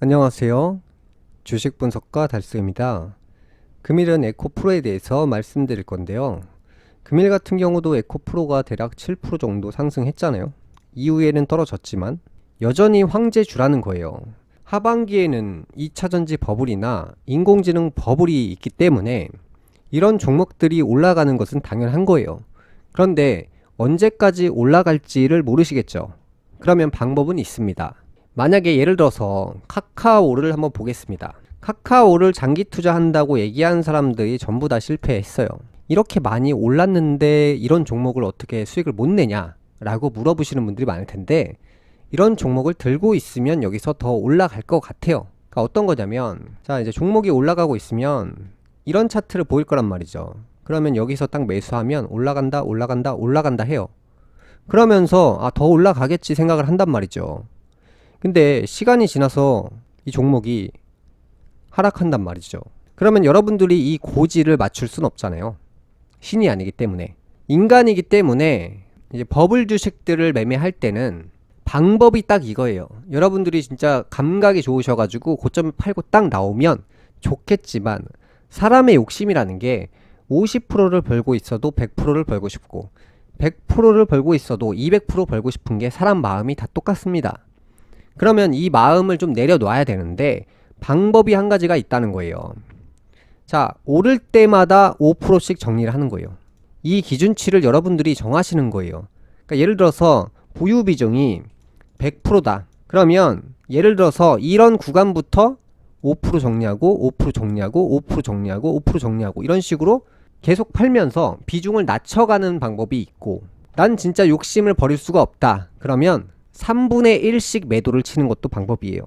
안녕하세요. 주식 분석가 달스입니다. 금일은 에코프로에 대해서 말씀드릴 건데요. 금일 같은 경우도 에코프로가 대략 7% 정도 상승했잖아요. 이후에는 떨어졌지만 여전히 황제주라는 거예요. 하반기에는 2차전지 버블이나 인공지능 버블이 있기 때문에 이런 종목들이 올라가는 것은 당연한 거예요. 그런데 언제까지 올라갈지를 모르시겠죠. 그러면 방법은 있습니다. 만약에 예를 들어서 카카오를 한번 보겠습니다. 카카오를 장기 투자한다고 얘기한 사람들이 전부 다 실패했어요. 이렇게 많이 올랐는데 이런 종목을 어떻게 수익을 못 내냐 라고 물어보시는 분들이 많을 텐데, 이런 종목을 들고 있으면 여기서 더 올라갈 것 같아요. 그러니까 어떤 거냐면, 자, 이제 종목이 올라가고 있으면 이런 차트를 보일 거란 말이죠. 그러면 여기서 딱 매수하면 올라간다 올라간다 올라간다 해요. 그러면서 더 올라가겠지 생각을 한단 말이죠. 근데 시간이 지나서 이 종목이 하락한단 말이죠. 그러면 여러분들이 이 고지를 맞출 순 없잖아요. 신이 아니기 때문에. 인간이기 때문에 이제 버블 주식들을 매매할 때는 방법이 딱 이거예요. 여러분들이 진짜 감각이 좋으셔가지고 고점을 팔고 딱 나오면 좋겠지만, 사람의 욕심이라는 게 50%를 벌고 있어도 100%를 벌고 싶고 100%를 벌고 있어도 200% 벌고 싶은 게 사람 마음이 다 똑같습니다. 그러면 이 마음을 좀 내려놔야 되는데 방법이 한 가지가 있다는 거예요. 자, 오를 때마다 5%씩 정리를 하는 거예요. 이 기준치를 여러분들이 정하시는 거예요. 그러니까 예를 들어서 보유 비중이 100%다. 그러면 예를 들어서 이런 구간부터 5% 정리하고 5% 정리하고 5% 정리하고 5% 정리하고 이런 식으로 계속 팔면서 비중을 낮춰가는 방법이 있고, 난 진짜 욕심을 버릴 수가 없다. 그러면 3분의 1씩 매도를 치는 것도 방법이에요.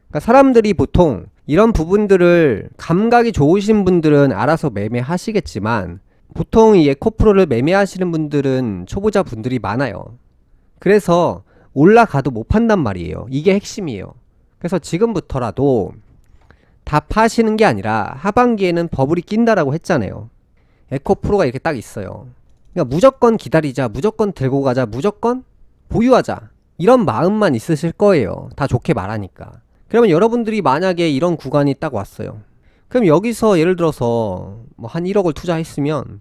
그러니까 사람들이 보통 이런 부분들을, 감각이 좋으신 분들은 알아서 매매하시겠지만 보통 이 에코프로를 매매하시는 분들은 초보자 분들이 많아요. 그래서 올라가도 못 판단 말이에요. 이게 핵심이에요. 그래서 지금부터라도 다 파시는 게 아니라, 하반기에는 버블이 낀다라고 했잖아요. 에코프로가 이렇게 딱 있어요. 그러니까 무조건 기다리자, 무조건 들고 가자, 무조건 보유하자, 이런 마음만 있으실 거예요. 다 좋게 말하니까. 그러면 여러분들이 만약에 이런 구간이 딱 왔어요. 그럼 여기서 예를 들어서 뭐 한 1억을 투자했으면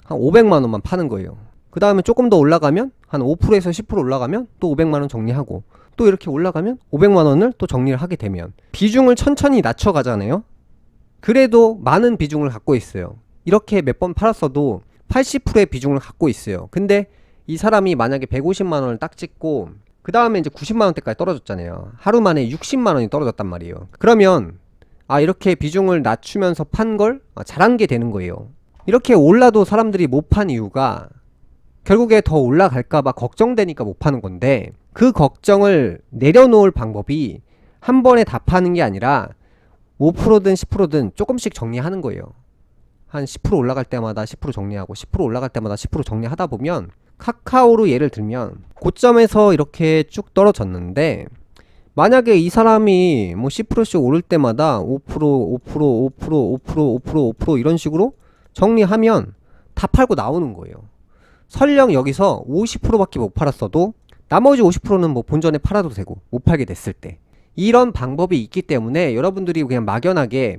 한 500만원만 파는 거예요. 그 다음에 조금 더 올라가면 한 5%에서 10% 올라가면 또 500만원 정리하고, 또 이렇게 올라가면 500만원을 또 정리를 하게 되면 비중을 천천히 낮춰가잖아요. 그래도 많은 비중을 갖고 있어요. 이렇게 몇 번 팔았어도 80%의 비중을 갖고 있어요. 근데 이 사람이 만약에 150만원을 딱 찍고 그 다음에 이제 90만원대까지 떨어졌잖아요. 하루 만에 60만원이 떨어졌단 말이에요. 그러면 이렇게 비중을 낮추면서 판 걸 잘한 게 되는 거예요. 이렇게 올라도 사람들이 못 판 이유가 결국에 더 올라갈까봐 걱정되니까 못 파는 건데, 그 걱정을 내려놓을 방법이 한 번에 다 파는 게 아니라 5%든 10%든 조금씩 정리하는 거예요. 한 10% 올라갈 때마다 10% 정리하고 10% 올라갈 때마다 10% 정리하다 보면, 카카오로 예를 들면 고점에서 이렇게 쭉 떨어졌는데 만약에 이 사람이 뭐 10%씩 오를 때마다 5%, 5%, 5%, 5%, 5%, 5% 이런 식으로 정리하면 다 팔고 나오는 거예요. 설령 여기서 50%밖에 못 팔았어도 나머지 50%는 뭐 본전에 팔아도 되고, 못 팔게 됐을 때. 이런 방법이 있기 때문에 여러분들이 그냥 막연하게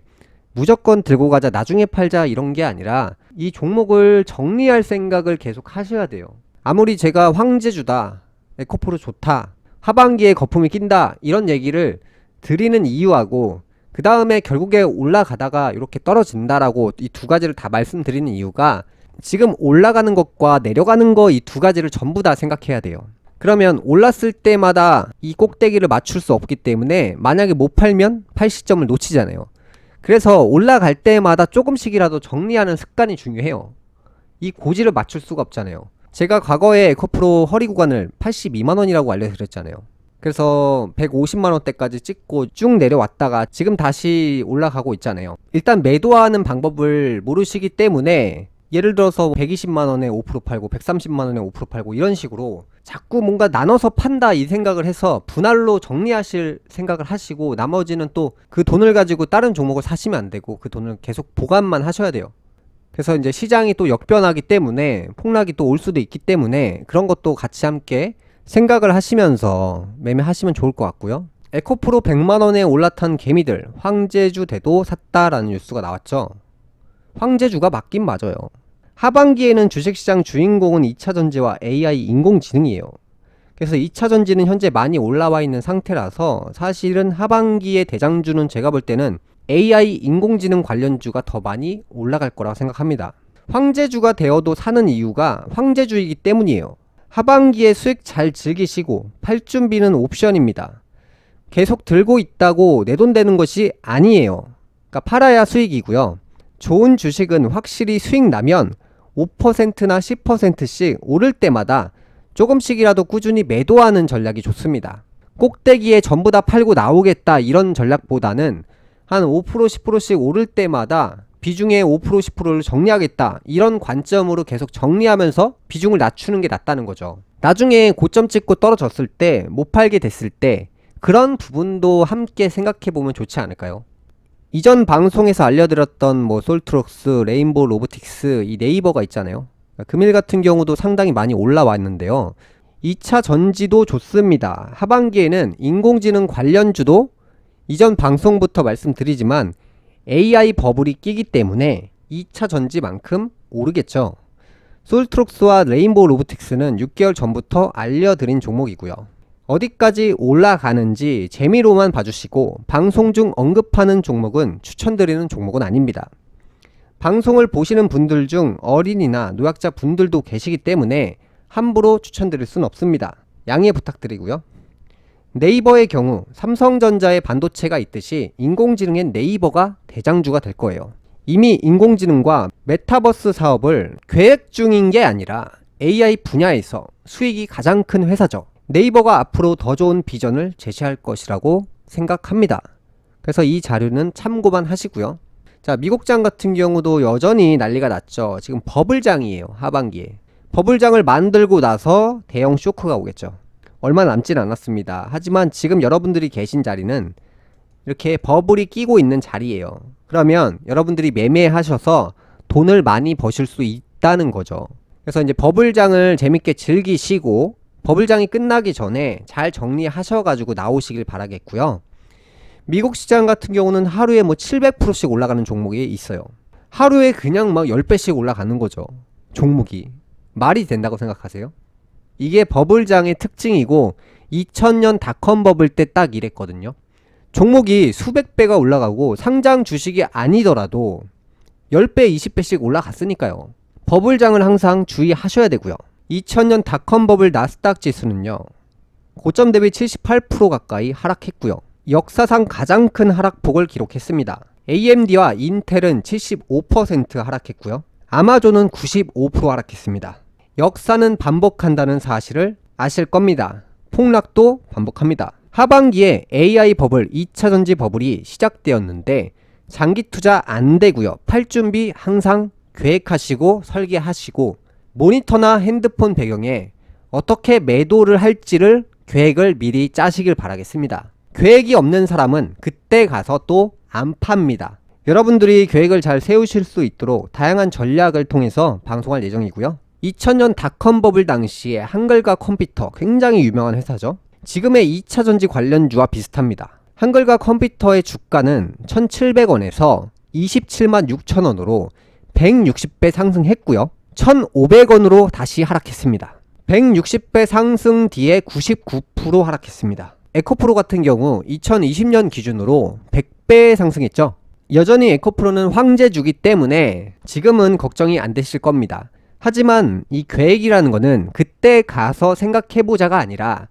무조건 들고 가자, 나중에 팔자 이런 게 아니라 이 종목을 정리할 생각을 계속 하셔야 돼요. 아무리 제가 황제주다, 에코프로 좋다, 하반기에 거품이 낀다 이런 얘기를 드리는 이유하고, 그 다음에 결국에 올라가다가 이렇게 떨어진다라고 이 두 가지를 다 말씀드리는 이유가, 지금 올라가는 것과 내려가는 거 이 두 가지를 전부 다 생각해야 돼요. 그러면 올랐을 때마다 이 꼭대기를 맞출 수 없기 때문에 만약에 못 팔면 팔 시점을 놓치잖아요. 그래서 올라갈 때마다 조금씩이라도 정리하는 습관이 중요해요. 이 고지를 맞출 수가 없잖아요. 제가 과거에 에코프로 허리 구간을 82만원이라고 알려드렸잖아요. 그래서 150만원대까지 찍고 쭉 내려왔다가 지금 다시 올라가고 있잖아요. 일단 매도하는 방법을 모르시기 때문에 예를 들어서 120만원에 5% 팔고 130만원에 5% 팔고 이런 식으로 자꾸 뭔가 나눠서 판다 이 생각을 해서 분할로 정리하실 생각을 하시고, 나머지는 또 그 돈을 가지고 다른 종목을 사시면 안 되고 그 돈을 계속 보관만 하셔야 돼요. 그래서 이제 시장이 또 역변하기 때문에 폭락이 또 올 수도 있기 때문에 그런 것도 같이 함께 생각을 하시면서 매매하시면 좋을 것 같고요. 에코프로 100만원에 올라탄 개미들 황제주 대도 샀다라는 뉴스가 나왔죠. 황제주가 맞긴 맞아요. 하반기에는 주식시장 주인공은 2차전지와 AI 인공지능이에요. 그래서 2차전지는 현재 많이 올라와 있는 상태라서 사실은 하반기의 대장주는 제가 볼 때는 AI 인공지능 관련주가 더 많이 올라갈 거라고 생각합니다. 황제주가 되어도 사는 이유가 황제주이기 때문이에요. 하반기에 수익 잘 즐기시고 팔 준비는 옵션입니다. 계속 들고 있다고 내 돈 되는 것이 아니에요. 그러니까 팔아야 수익이고요. 좋은 주식은 확실히 수익 나면 5%나 10%씩 오를 때마다 조금씩이라도 꾸준히 매도하는 전략이 좋습니다. 꼭대기에 전부 다 팔고 나오겠다 이런 전략보다는 한 5% 10%씩 오를 때마다 비중의 5% 10%를 정리하겠다 이런 관점으로 계속 정리하면서 비중을 낮추는 게 낫다는 거죠. 나중에 고점 찍고 떨어졌을 때 못 팔게 됐을 때 그런 부분도 함께 생각해보면 좋지 않을까요? 이전 방송에서 알려드렸던 솔트록스, 레인보우 로보틱스, 이 네이버가 있잖아요. 금일 같은 경우도 상당히 많이 올라왔는데요. 2차 전지도 좋습니다. 하반기에는 인공지능 관련주도 이전 방송부터 말씀드리지만 AI 버블이 끼기 때문에 2차 전지만큼 오르겠죠. 솔트록스와 레인보우 로보틱스는 6개월 전부터 알려드린 종목이고요. 어디까지 올라가는지 재미로만 봐주시고 방송 중 언급하는 종목은 추천드리는 종목은 아닙니다. 방송을 보시는 분들 중 어린이나 노약자 분들도 계시기 때문에 함부로 추천드릴 수는 없습니다. 양해 부탁드리고요. 네이버의 경우 삼성전자의 반도체가 있듯이 인공지능엔 네이버가 대장주가 될 거예요. 이미 인공지능과 메타버스 사업을 계획 중인 게 아니라 AI 분야에서 수익이 가장 큰 회사죠. 네이버가 앞으로 더 좋은 비전을 제시할 것이라고 생각합니다. 그래서 이 자료는 참고만 하시고요. 자, 미국장 같은 경우도 여전히 난리가 났죠. 지금 버블장이에요. 하반기에. 버블장을 만들고 나서 대형 쇼크가 오겠죠. 얼마 남진 않았습니다. 하지만 지금 여러분들이 계신 자리는 이렇게 버블이 끼고 있는 자리예요. 그러면 여러분들이 매매하셔서 돈을 많이 버실 수 있다는 거죠. 그래서 이제 버블장을 재밌게 즐기시고 버블장이 끝나기 전에 잘 정리하셔가지고 나오시길 바라겠고요. 미국 시장 같은 경우는 하루에 700%씩 올라가는 종목이 있어요. 하루에 그냥 10배씩 올라가는 거죠. 종목이. 말이 된다고 생각하세요? 이게 버블장의 특징이고 2000년 닷컴 버블 때 딱 이랬거든요. 종목이 수백 배가 올라가고 상장 주식이 아니더라도 10배, 20배씩 올라갔으니까요. 버블장을 항상 주의하셔야 되고요. 2000년 닷컴 버블 나스닥 지수는요. 고점 대비 78% 가까이 하락했고요. 역사상 가장 큰 하락폭을 기록했습니다. AMD와 인텔은 75% 하락했고요. 아마존은 95% 하락했습니다. 역사는 반복한다는 사실을 아실 겁니다. 폭락도 반복합니다. 하반기에 AI 버블, 2차전지 버블이 시작되었는데 장기 투자 안 되고요. 팔 준비 항상 계획하시고 설계하시고 모니터나 핸드폰 배경에 어떻게 매도를 할지를 계획을 미리 짜시길 바라겠습니다. 계획이 없는 사람은 그때 가서 또 안 팝니다. 여러분들이 계획을 잘 세우실 수 있도록 다양한 전략을 통해서 방송할 예정이고요. 2000년 닷컴 버블 당시에 한글과 컴퓨터 굉장히 유명한 회사죠. 지금의 2차전지 관련주와 비슷합니다. 한글과 컴퓨터의 주가는 1700원에서 276,000원으로 160배 상승했고요. 1500원으로 다시 하락했습니다. 160배 상승 뒤에 99% 하락했습니다. 에코프로 같은 경우 2020년 기준으로 100배 상승했죠. 여전히 에코프로는 황제주기 때문에 지금은 걱정이 안 되실 겁니다. 하지만 이 계획이라는 거는 그때 가서 생각해보자가 아니라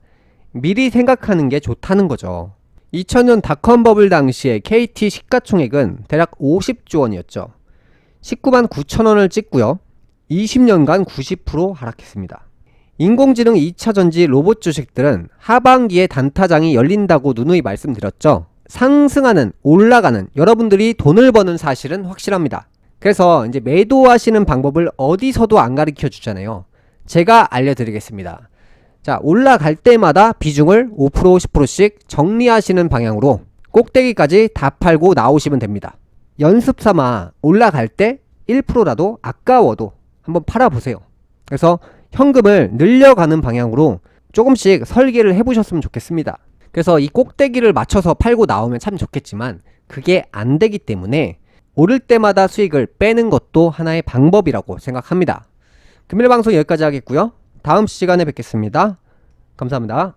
미리 생각하는 게 좋다는 거죠. 2000년 닷컴 버블 당시에 KT 시가총액은 대략 50조 원이었죠. 19만 9천원을 찍고요. 20년간 90% 하락했습니다. 인공지능 2차전지 로봇 주식들은 하반기에 단타장이 열린다고 누누이 말씀드렸죠. 상승하는, 올라가는, 여러분들이 돈을 버는 사실은 확실합니다. 그래서 이제 매도하시는 방법을 어디서도 안 가르쳐 주잖아요. 제가 알려드리겠습니다. 자, 올라갈 때마다 비중을 5% 10%씩 정리하시는 방향으로 꼭대기까지 다 팔고 나오시면 됩니다. 연습 삼아 올라갈 때 1%라도 아까워도 한번 팔아보세요. 그래서 현금을 늘려가는 방향으로 조금씩 설계를 해보셨으면 좋겠습니다. 그래서 이 꼭대기를 맞춰서 팔고 나오면 참 좋겠지만 그게 안 되기 때문에 오를 때마다 수익을 빼는 것도 하나의 방법이라고 생각합니다. 금일 방송 여기까지 하겠고요. 다음 시간에 뵙겠습니다. 감사합니다.